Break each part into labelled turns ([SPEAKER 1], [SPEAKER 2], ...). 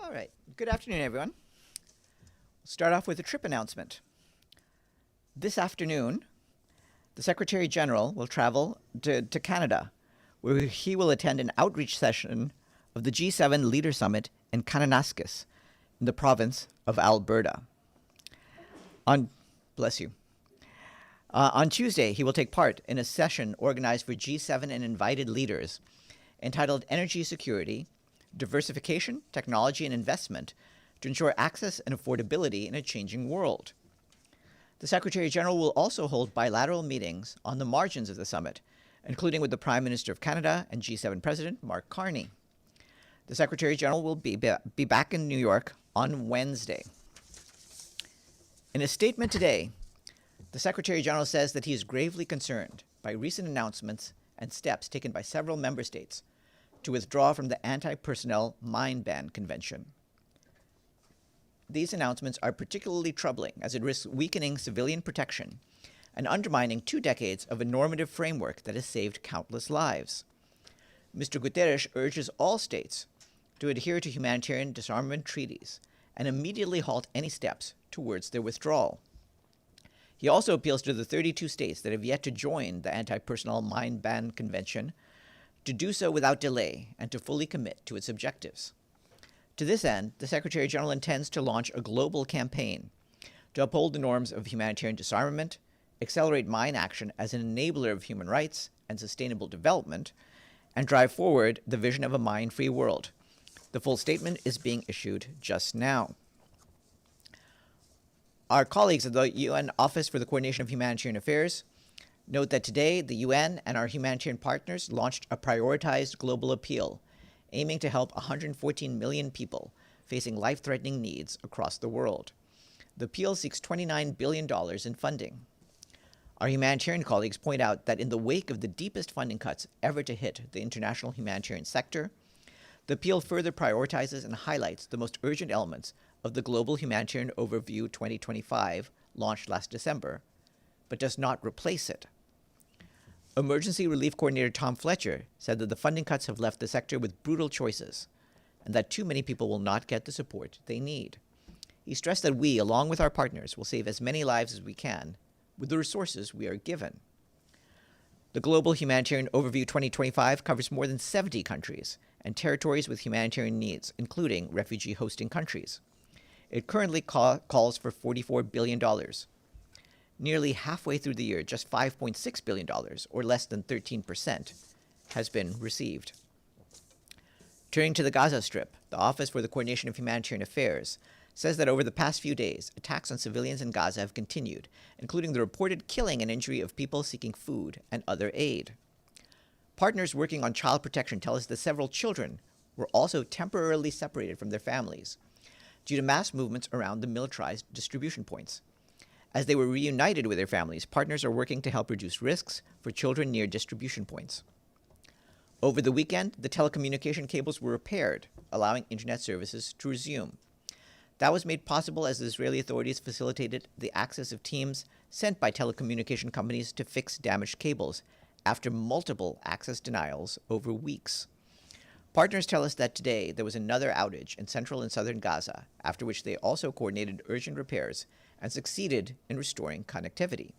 [SPEAKER 1] All right. Good afternoon, everyone. We'll start off with a trip announcement. This afternoon, the Secretary General will travel to Canada, where he will attend an outreach session of the G7 Leader Summit in Kananaskis, in the province of Alberta. Bless you. On Tuesday, he will take part in a session organized for G7 and invited leaders entitled Energy Security, Diversification, Technology, and Investment to ensure access and affordability in a changing world. The Secretary General will also hold bilateral meetings on the margins of the summit, including with the Prime Minister of Canada and G7 President Mark Carney. The Secretary General will be back in New York on Wednesday. In a statement today, the Secretary General says that he is gravely concerned by recent announcements and steps taken by several member states to withdraw from the Anti-Personnel Mine Ban Convention. These announcements are particularly troubling as it risks weakening civilian protection and undermining 2 decades of a normative framework that has saved countless lives. Mr. Guterres urges all states to adhere to humanitarian disarmament treaties and immediately halt any steps towards their withdrawal. He also appeals to the 32 states that have yet to join the Anti-Personnel Mine Ban Convention to do so without delay and to fully commit to its objectives. To this end, the Secretary General intends to launch a global campaign to uphold the norms of humanitarian disarmament, accelerate mine action as an enabler of human rights and sustainable development, and drive forward the vision of a mine-free world. The full statement is being issued just now. Our colleagues at the UN Office for the Coordination of Humanitarian Affairs note that today the UN and our humanitarian partners launched a prioritized global appeal aiming to help 114 million people facing life-threatening needs across the world. The appeal seeks $29 billion in funding. Our humanitarian colleagues point out that in the wake of the deepest funding cuts ever to hit the international humanitarian sector, the appeal further prioritizes and highlights the most urgent elements of the Global Humanitarian Overview 2025 launched last December, but does not replace it. Emergency Relief Coordinator Tom Fletcher said that the funding cuts have left the sector with brutal choices and that too many people will not get the support they need. He stressed that we, along with our partners, will save as many lives as we can with the resources we are given. The Global Humanitarian Overview 2025 covers more than 70 countries and territories with humanitarian needs, including refugee hosting countries. It currently calls for $44 billion. Nearly halfway through the year, just $5.6 billion, or less than 13%, has been received. Turning to the Gaza Strip, the Office for the Coordination of Humanitarian Affairs says that over the past few days, attacks on civilians in Gaza have continued, including the reported killing and injury of people seeking food and other aid. Partners working on child protection tell us that several children were also temporarily separated from their families due to mass movements around the militarized distribution points. As they were reunited with their families, partners are working to help reduce risks for children near distribution points. Over the weekend, the telecommunication cables were repaired, allowing internet services to resume. That was made possible as the Israeli authorities facilitated the access of teams sent by telecommunication companies to fix damaged cables after multiple access denials over weeks. Partners tell us that today there was another outage in central and southern Gaza, after which they also coordinated urgent repairs and succeeded in restoring connectivity.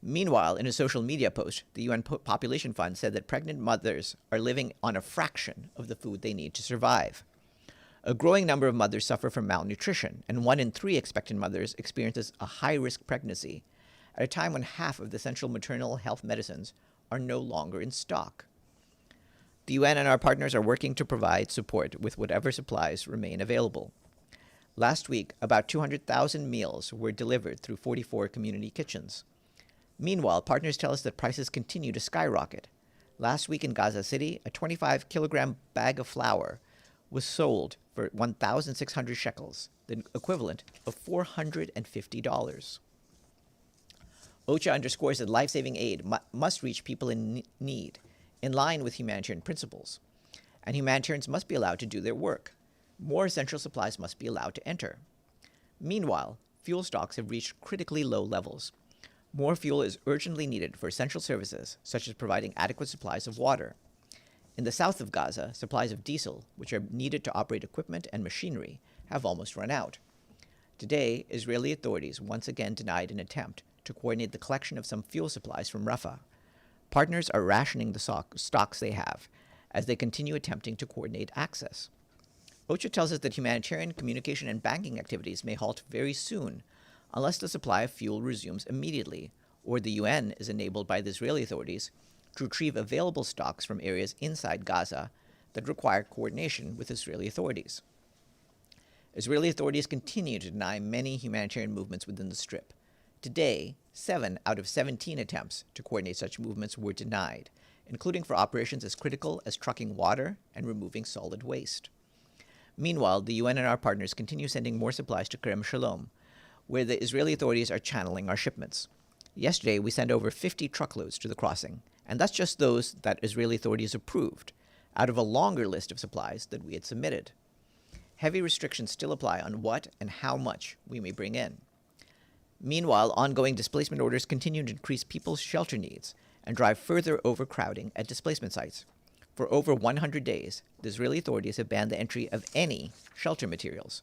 [SPEAKER 1] Meanwhile, in a social media post, the UN Population Fund said that pregnant mothers are living on a fraction of the food they need to survive. A growing number of mothers suffer from malnutrition, and 1 in 3 expectant mothers experiences a high-risk pregnancy at a time when half of the essential maternal health medicines are no longer in stock. The UN and our partners are working to provide support with whatever supplies remain available. Last week, about 200,000 meals were delivered through 44 community kitchens. Meanwhile, partners tell us that prices continue to skyrocket. Last week in Gaza City, a 25-kilogram bag of flour was sold for 1,600 shekels, the equivalent of $450. OCHA underscores that life-saving aid must reach people in need, in line with humanitarian principles, and humanitarians must be allowed to do their work. More essential supplies must be allowed to enter. Meanwhile, fuel stocks have reached critically low levels. More fuel is urgently needed for essential services, such as providing adequate supplies of water. In the south of Gaza, supplies of diesel, which are needed to operate equipment and machinery, have almost run out. Today, Israeli authorities once again denied an attempt to coordinate the collection of some fuel supplies from Rafah. Partners are rationing the stocks they have as they continue attempting to coordinate access. OCHA tells us that humanitarian communication and banking activities may halt very soon unless the supply of fuel resumes immediately, or the UN is enabled by the Israeli authorities to retrieve available stocks from areas inside Gaza that require coordination with Israeli authorities. Israeli authorities continue to deny many humanitarian movements within the Strip. Today, 7 out of 17 attempts to coordinate such movements were denied, including for operations as critical as trucking water and removing solid waste. Meanwhile, the UN and our partners continue sending more supplies to Kerem Shalom, where the Israeli authorities are channeling our shipments. Yesterday, we sent over 50 truckloads to the crossing, and that's just those that Israeli authorities approved, out of a longer list of supplies that we had submitted. Heavy restrictions still apply on what and how much we may bring in. Meanwhile, ongoing displacement orders continue to increase people's shelter needs and drive further overcrowding at displacement sites. For over 100 days, the Israeli authorities have banned the entry of any shelter materials.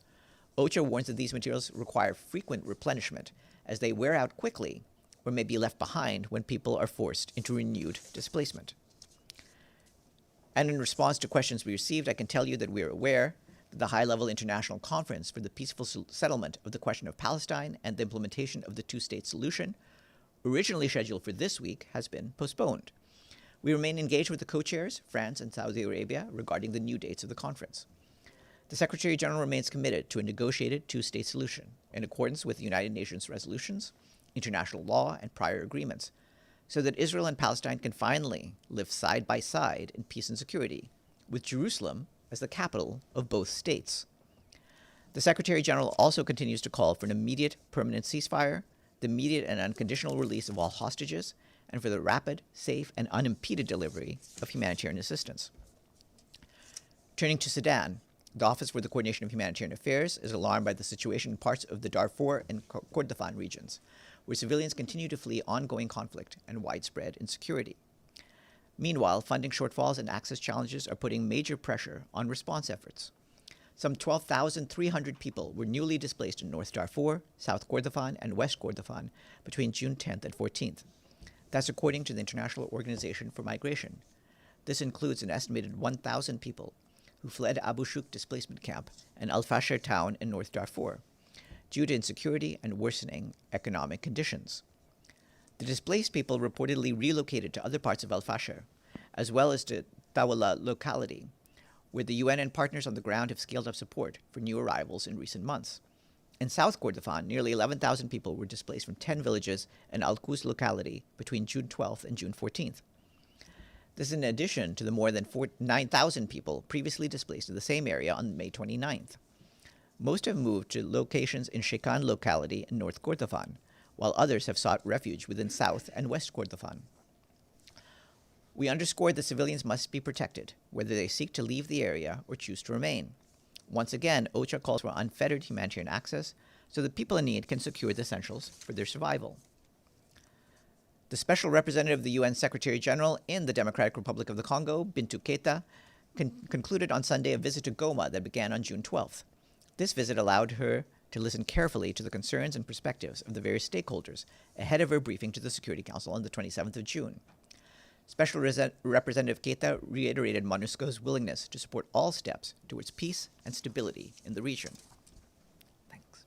[SPEAKER 1] OCHA warns that these materials require frequent replenishment as they wear out quickly or may be left behind when people are forced into renewed displacement. And in response to questions we received, I can tell you that we are aware that the high-level international conference for the peaceful settlement of the question of Palestine and the implementation of the two-state solution, originally scheduled for this week, has been postponed. We remain engaged with the co-chairs, France and Saudi Arabia, regarding the new dates of the conference. The Secretary General remains committed to a negotiated two-state solution in accordance with the United Nations resolutions, international law, and prior agreements, so that Israel and Palestine can finally live side by side in peace and security, with Jerusalem as the capital of both states. The Secretary General also continues to call for an immediate permanent ceasefire, the immediate and unconditional release of all hostages, and for the rapid, safe, and unimpeded delivery of humanitarian assistance. Turning to Sudan, the Office for the Coordination of Humanitarian Affairs is alarmed by the situation in parts of the Darfur and Kordofan regions, where civilians continue to flee ongoing conflict and widespread insecurity. Meanwhile, funding shortfalls and access challenges are putting major pressure on response efforts. Some 12,300 people were newly displaced in North Darfur, South Kordofan, and West Kordofan between June 10th and 14th. That's according to the International Organization for Migration. This includes an estimated 1,000 people who fled Abu Shuk displacement camp and Al Fasher town in North Darfur due to insecurity and worsening economic conditions. The displaced people reportedly relocated to other parts of Al Fasher, as well as to Tawala locality, where the UN and partners on the ground have scaled up support for new arrivals in recent months. In South Kordofan, nearly 11,000 people were displaced from 10 villages in Al Qus locality between June 12th and June 14th. This is in addition to the more than 9,000 people previously displaced in the same area on May 29th. Most have moved to locations in Shekan locality in North Kordofan, while others have sought refuge within South and West Kordofan. We underscore that civilians must be protected, whether they seek to leave the area or choose to remain. Once again, OCHA calls for unfettered humanitarian access so that people in need can secure the essentials for their survival. The Special Representative of the UN Secretary General in the Democratic Republic of the Congo, Bintou Keita, concluded on Sunday a visit to Goma that began on June 12th. This visit allowed her to listen carefully to the concerns and perspectives of the various stakeholders ahead of her briefing to the Security Council on the 27th of June. Special Representative Keita reiterated MONUSCO's willingness to support all steps towards peace and stability in the region. Thanks.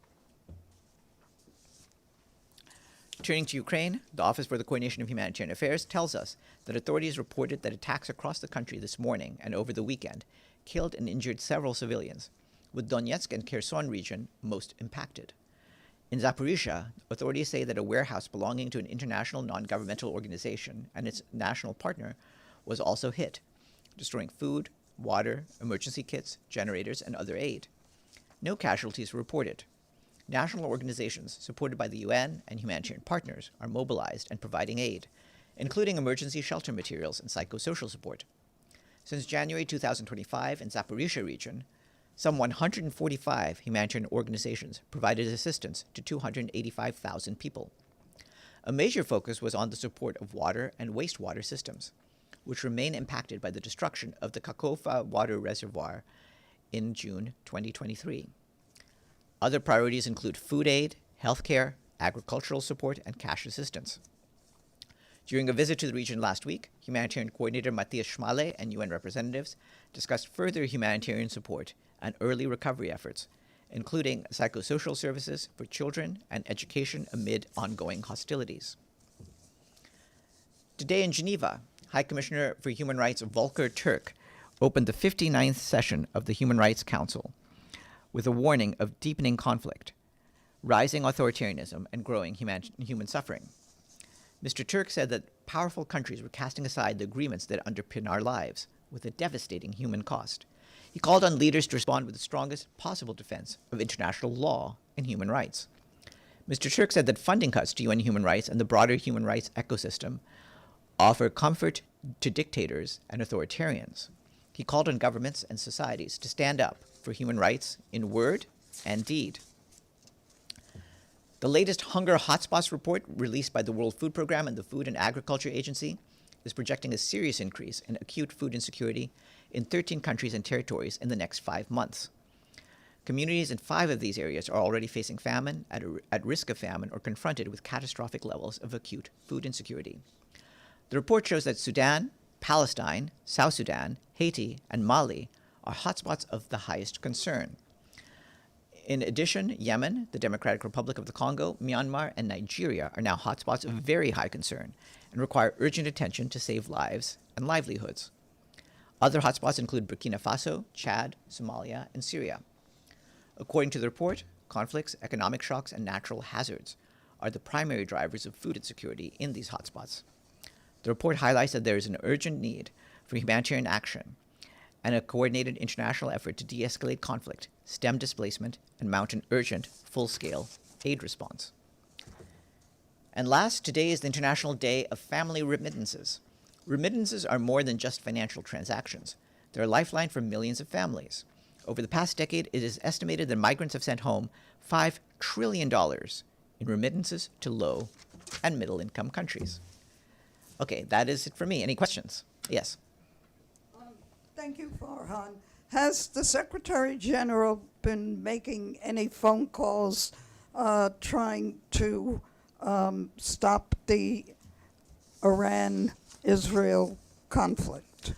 [SPEAKER 1] Turning to Ukraine, the Office for the Coordination of Humanitarian Affairs tells us that authorities reported that attacks across the country this morning and over the weekend killed and injured several civilians, with Donetsk and Kherson region most impacted. In Zaporizhia, authorities say that a warehouse belonging to an international non-governmental organization and its national partner was also hit, destroying food, water, emergency kits, generators, and other aid. No casualties were reported. National organizations supported by the UN and humanitarian partners are mobilized and providing aid, including emergency shelter materials and psychosocial support. Since January 2025 in Zaporizhia region, some 145 humanitarian organizations provided assistance to 285,000 people. A major focus was on the support of water and wastewater systems. which remain impacted by the destruction of the Kakofa water reservoir in June 2023. Other priorities include food aid, healthcare, agricultural support, and cash assistance. During a visit to the region last week, Humanitarian Coordinator Matthias Schmale and UN representatives discussed further humanitarian support and early recovery efforts, including psychosocial services for children and education amid ongoing hostilities. Today in Geneva, High Commissioner for Human Rights Volker Turk opened the 59th session of the Human Rights Council with a warning of deepening conflict, rising authoritarianism, and growing human suffering. Mr. Turk said that powerful countries were casting aside the agreements that underpin our lives with a devastating human cost. He called on leaders to respond with the strongest possible defense of international law and human rights. Mr. Turk said that funding cuts to UN human rights and the broader human rights ecosystem offer comfort to dictators and authoritarians. He called on governments and societies to stand up for human rights in word and deed. The latest Hunger Hotspots report released by the World Food Programme and the Food and Agriculture Agency is projecting a serious increase in acute food insecurity in 13 countries and territories in the next 5 months. Communities in 5 of these areas are already facing famine, at risk of famine, or confronted with catastrophic levels of acute food insecurity. The report shows that Sudan, Palestine, South Sudan, Haiti, and Mali are hotspots of the highest concern. In addition, Yemen, the Democratic Republic of the Congo, Myanmar, and Nigeria are now hotspots of very high concern and require urgent attention to save lives and livelihoods. Other hotspots include Burkina Faso, Chad, Somalia, and Syria. According to the report, conflicts, economic shocks, and natural hazards are the primary drivers of food insecurity in these hotspots. The report highlights that there is an urgent need for humanitarian action and a coordinated international effort to de-escalate conflict, stem displacement, and mount an urgent, full-scale aid response. And last, today is the International Day of Family Remittances. Remittances are more than just financial transactions. They're a lifeline for millions of families. Over the past decade, it is estimated that migrants have sent home $5 trillion in remittances to low and middle-income countries. Okay, that is it for me. Any questions? Yes.
[SPEAKER 2] Thank you, Farhan. Has the Secretary General been making any phone calls trying to stop the Iran-Israel conflict?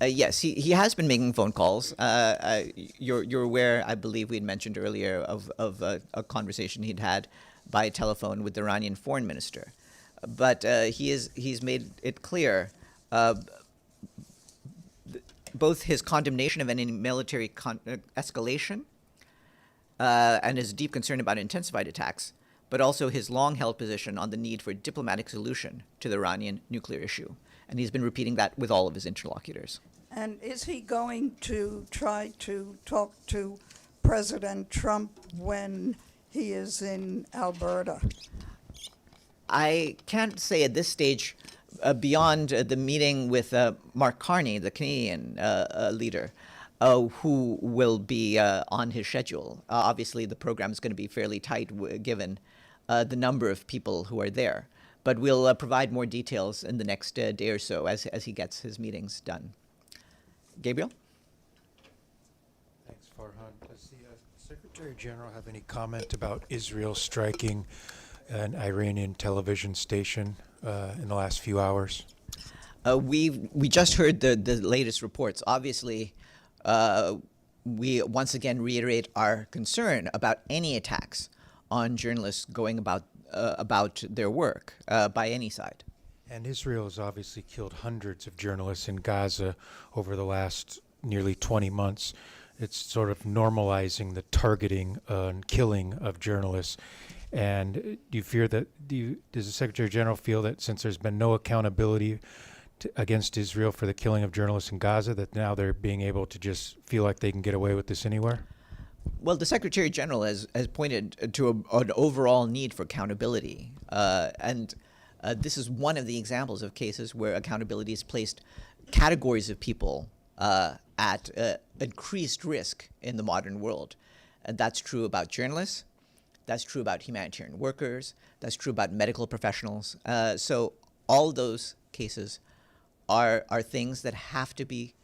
[SPEAKER 1] Yes, he has been making phone calls. You're aware, I believe we had mentioned earlier, of a conversation he'd had by telephone with the Iranian foreign minister. But he's made it clear both his condemnation of any military escalation and his deep concern about intensified attacks, but also his long-held position on the need for a diplomatic solution to the Iranian nuclear issue. And he's been repeating that with all of his interlocutors.
[SPEAKER 2] And is he going to try to talk to President Trump when he is in Alberta?
[SPEAKER 1] I can't say at this stage, beyond the meeting with Mark Carney, the Canadian leader, who will be on his schedule. Obviously, the program is going to be fairly tight given the number of people who are there. But we'll provide more details in the next day or so as he gets his meetings done. Gabriel?
[SPEAKER 3] Thanks, Farhan. Does the Secretary General have any comment about Israel striking an Iranian television station in the last few hours?
[SPEAKER 1] We just heard the latest reports. Obviously, we once again reiterate our concern about any attacks on journalists going about their work by any side.
[SPEAKER 3] And Israel has obviously killed hundreds of journalists in Gaza over the last nearly 20 months. It's sort of normalizing the targeting and killing of journalists. And do you fear that, does the Secretary General feel that since there's been no accountability against Israel for the killing of journalists in Gaza, that now they're being able to just feel like they can get away with this anywhere?
[SPEAKER 1] Well, the Secretary General has pointed to an overall need for accountability. And this is one of the examples of cases where accountability has placed categories of people at increased risk in the modern world. And that's true about journalists. That's true about humanitarian workers. That's true about medical professionals. So all those cases are things that have to be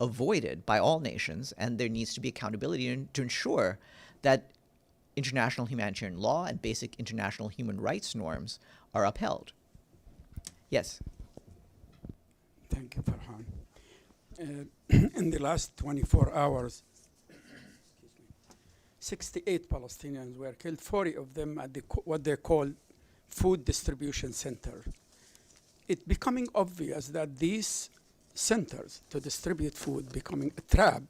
[SPEAKER 1] avoided by all nations, and there needs to be accountability to ensure that international humanitarian law and basic international human rights norms are upheld. Yes.
[SPEAKER 4] Thank you, Farhan. In the last 24 hours, 68 Palestinians were killed, 40 of them at what they call food distribution center. It's becoming obvious that these centers to distribute food becoming a trap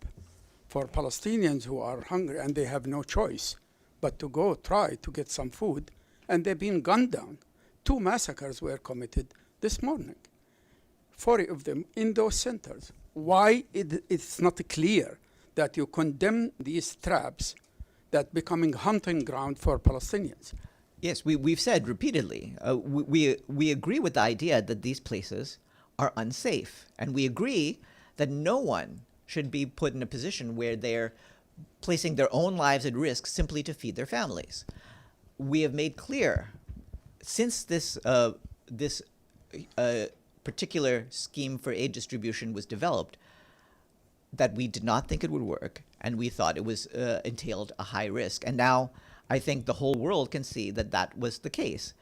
[SPEAKER 4] for Palestinians who are hungry and they have no choice but to go try to get some food, and they've been gunned down. 2 massacres were committed this morning, 40 of them in those centers. Why it's not clear that you condemn these traps that becoming hunting ground for Palestinians?
[SPEAKER 1] Yes, we've said repeatedly, we agree with the idea that these places are unsafe, and we agree that no one should be put in a position where they're placing their own lives at risk simply to feed their families. We have made clear since this particular scheme for aid distribution was developed that we did not think it would work, and we thought it was entailed a high risk. And now I think the whole world can see that that was the case.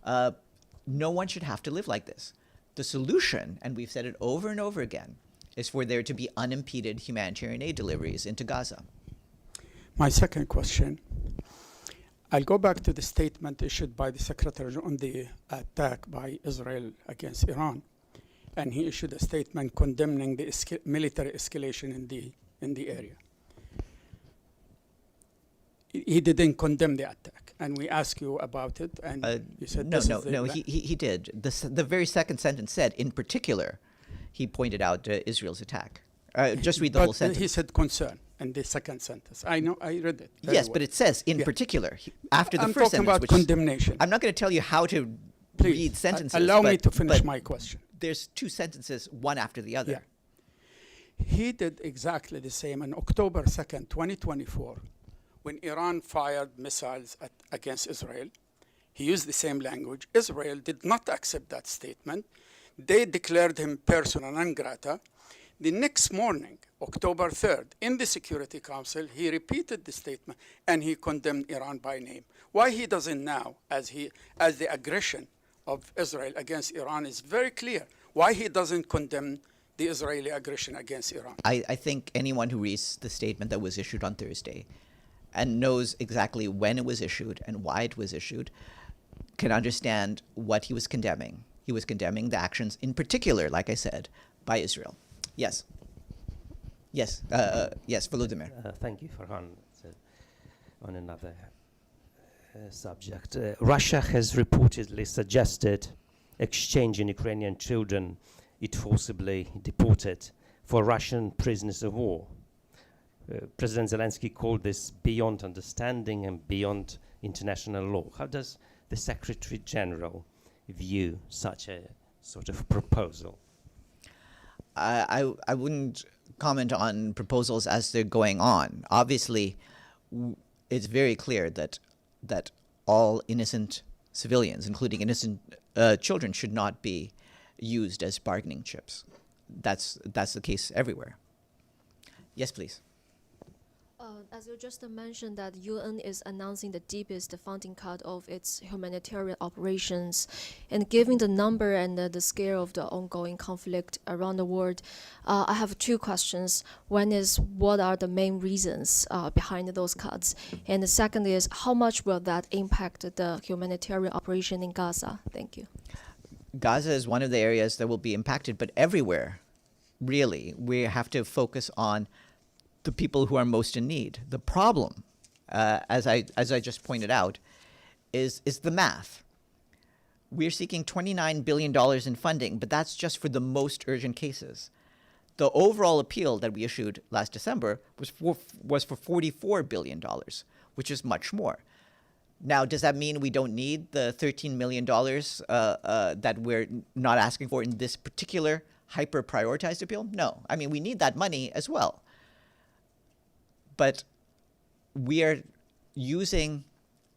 [SPEAKER 1] No one should have to live like this. The solution, and we've said it over and over again, is for there to be unimpeded humanitarian aid deliveries into Gaza.
[SPEAKER 4] My second question, I'll go back to the statement issued by the Secretary on the attack by Israel against Iran. And he issued a statement condemning the military escalation in the area. He didn't condemn the attack, and we asked you about it, and you said
[SPEAKER 1] no. He did. The very second sentence said, in particular, he pointed out Israel's attack. Just read the whole sentence.
[SPEAKER 4] He said concern in the second sentence. I know, I read it.
[SPEAKER 1] Yes, well. But it says in particular after the
[SPEAKER 4] I'm
[SPEAKER 1] first
[SPEAKER 4] talking
[SPEAKER 1] sentence.
[SPEAKER 4] about condemnation.
[SPEAKER 1] I'm not going to tell you how to read sentences.
[SPEAKER 4] Allow me to finish my question.
[SPEAKER 1] There's 2 sentences, one after the other.
[SPEAKER 4] Yeah. He did exactly the same on October 2nd, 2024, when Iran fired missiles against Israel. He used the same language. Israel did not accept that statement. They declared him persona non grata. The next morning, October 3rd, in the Security Council, he repeated the statement and he condemned Iran by name. Why he doesn't now, as the aggression of Israel against Iran is very clear, why he doesn't condemn the Israeli aggression against Iran?
[SPEAKER 1] I think anyone who reads the statement that was issued on Thursday and knows exactly when it was issued and why it was issued can understand what he was condemning. He was condemning the actions, in particular, like I said, by Israel. Yes. Yes, Volodymyr.
[SPEAKER 5] Thank you, Farhan. On another subject, Russia has reportedly suggested exchanging Ukrainian children it forcibly deported for Russian prisoners of war. President Zelensky called this beyond understanding and beyond international law. How does the Secretary General view such a sort of proposal?
[SPEAKER 1] I wouldn't comment on proposals as they're going on. Obviously, it's very clear that all innocent civilians, including innocent children, should not be used as bargaining chips. That's the case everywhere. Yes, please.
[SPEAKER 6] As you just mentioned, that UN is announcing the deepest funding cut of its humanitarian operations, and given the number and the scale of the ongoing conflict around the world, I have 2 questions. One is, what are the main reasons behind those cuts? And the second is, how much will that impact the humanitarian operation in Gaza? Thank you.
[SPEAKER 1] Gaza is one of the areas that will be impacted, but everywhere, really, we have to focus on the people who are most in need. The problem, as I just pointed out, is the math. We're seeking $29 billion in funding, but that's just for the most urgent cases. The overall appeal that we issued last December was for $44 billion, which is much more. Now, does that mean we don't need the $13 million that we're not asking for in this particular hyper-prioritized appeal? No. I mean, we need that money as well. But we are using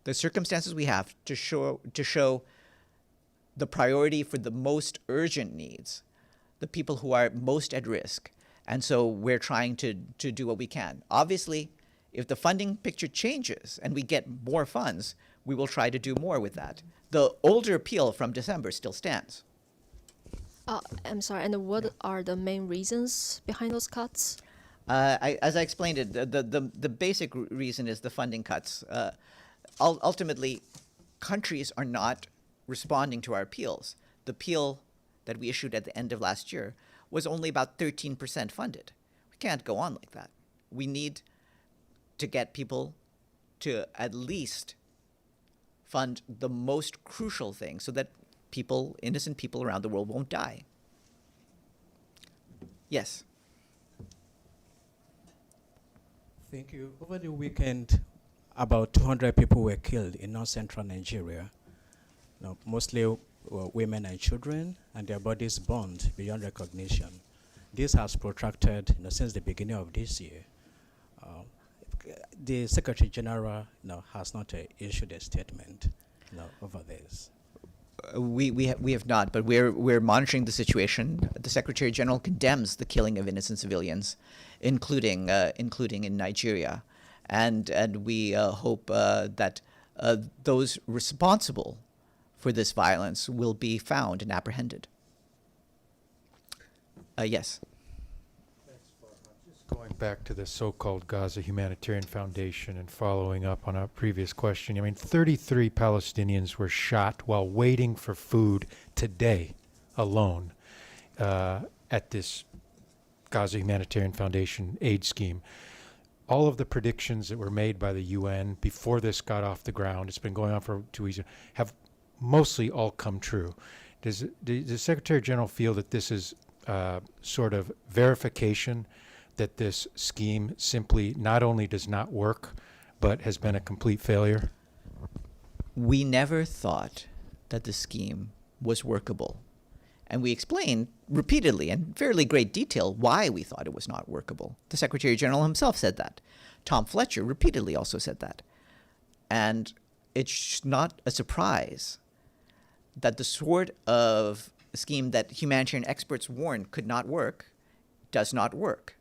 [SPEAKER 1] the circumstances we have to show the priority for the most urgent needs. the people who are most at risk. And so we're trying to do what we can. Obviously, if the funding picture changes and we get more funds, we will try to do more with that. The older appeal from December still stands.
[SPEAKER 6] I'm sorry, and what are the main reasons behind those cuts?
[SPEAKER 1] As I explained it, the basic reason is the funding cuts. Ultimately, countries are not responding to our appeals. The appeal that we issued at the end of last year was only about 13% funded. We can't go on like that. We need to get people to at least fund the most crucial thing so that people, innocent people around the world, won't die. Yes.
[SPEAKER 7] Thank you. Over the weekend, about 200 people were killed in north-central Nigeria. Mostly women and children, and their bodies burned beyond recognition. This has protracted since the beginning of this year. The Secretary General has not issued a statement over this.
[SPEAKER 1] We have not, but we're monitoring the situation. The Secretary General condemns the killing of innocent civilians, including in Nigeria, and we hope that those responsible for this violence will be found and apprehended. Yes.
[SPEAKER 3] Going back to the so-called Gaza Humanitarian Foundation and following up on a previous question, I mean, 33 Palestinians were shot while waiting for food today alone at this Gaza Humanitarian Foundation aid scheme. All of the predictions that were made by the UN before this got off the ground, it's been going on for 2 weeks, have mostly all come true. Does the Secretary General feel that this is sort of verification that this scheme simply not only does not work, but has been a complete failure?
[SPEAKER 1] We never thought that the scheme was workable. And we explained repeatedly in fairly great detail why we thought it was not workable. The Secretary General himself said that. Tom Fletcher repeatedly also said that. And it's not a surprise that the sort of scheme that humanitarian experts warned could not work does not work.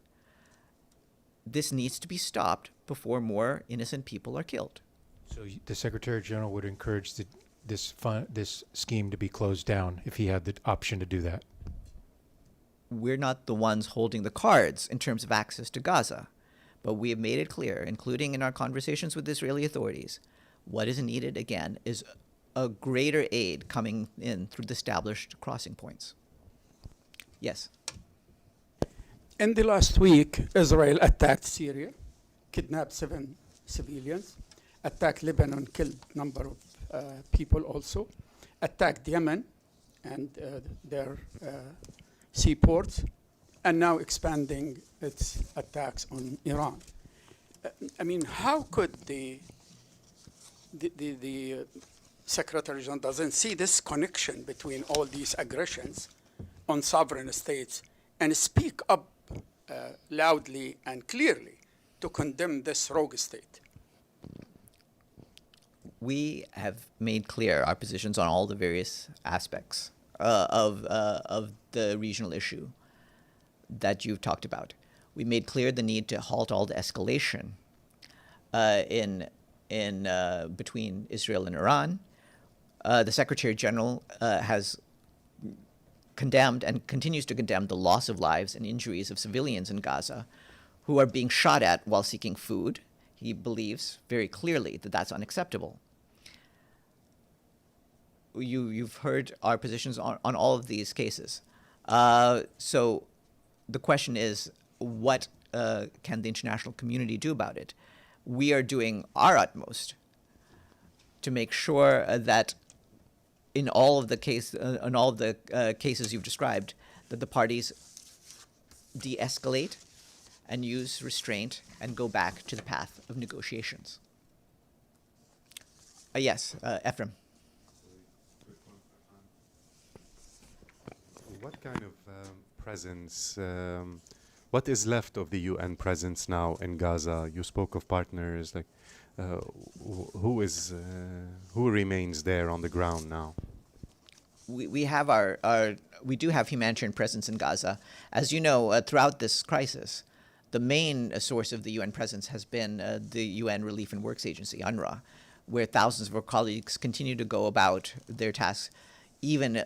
[SPEAKER 1] This needs to be stopped before more innocent people are killed.
[SPEAKER 3] So the Secretary General would encourage this scheme to be closed down if he had the option to do that?
[SPEAKER 1] We're not the ones holding the cards in terms of access to Gaza, but we have made it clear, including in our conversations with Israeli authorities, what is needed, again, is a greater aid coming in through the established crossing points. Yes.
[SPEAKER 4] In the last week, Israel attacked Syria, kidnapped 7 civilians, attacked Lebanon, killed a number of people also, attacked Yemen and their seaports, and now expanding its attacks on Iran. I mean, how could the Secretary General doesn't see this connection between all these aggressions on sovereign states and speak up loudly and clearly to condemn this rogue state?
[SPEAKER 1] We have made clear our positions on all the various aspects of the regional issue that you've talked about. We made clear the need to halt all the escalation between Israel and Iran. The Secretary General has condemned and continues to condemn the loss of lives and injuries of civilians in Gaza who are being shot at while seeking food. He believes very clearly that that's unacceptable. You've heard our positions on all of these cases. So the question is, what can the international community do about it? We are doing our utmost to make sure that in all of the cases you've described, that the parties de-escalate and use restraint and go back to the path of negotiations. Yes, Ephraim.
[SPEAKER 8] What kind of presence, what is left of the UN presence now in Gaza? You spoke of partners, like who remains there on the ground now?
[SPEAKER 1] we have we do have humanitarian presence in Gaza. As you know, throughout this crisis, the main source of the UN presence has been the UN Relief and Works Agency, UNRWA, where thousands of our colleagues continue to go about their tasks, even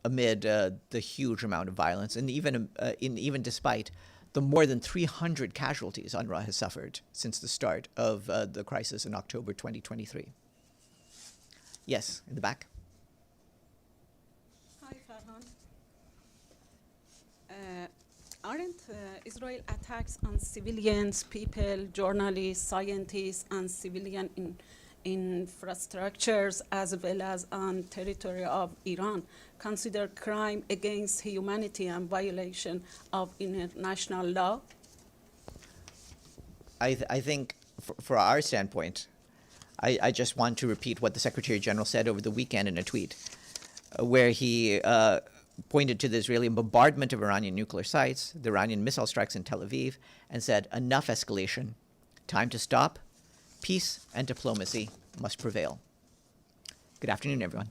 [SPEAKER 1] amid the huge amount of violence, and even despite the more than 300 casualties UNRWA has suffered since the start of the crisis in October 2023. Yes, in the back.
[SPEAKER 9] Hi, Farhan. Aren't Israel attacks on civilians, people, journalists, scientists, and civilian infrastructures, as well as on territory of Iran, considered crime against humanity and violation of international law?
[SPEAKER 1] I think for our standpoint, I just want to repeat what the Secretary General said over the weekend in a tweet, where he pointed to the Israeli bombardment of Iranian nuclear sites, the Iranian missile strikes in Tel Aviv, and said, enough escalation, time to stop, peace and diplomacy must prevail. Good afternoon, everyone.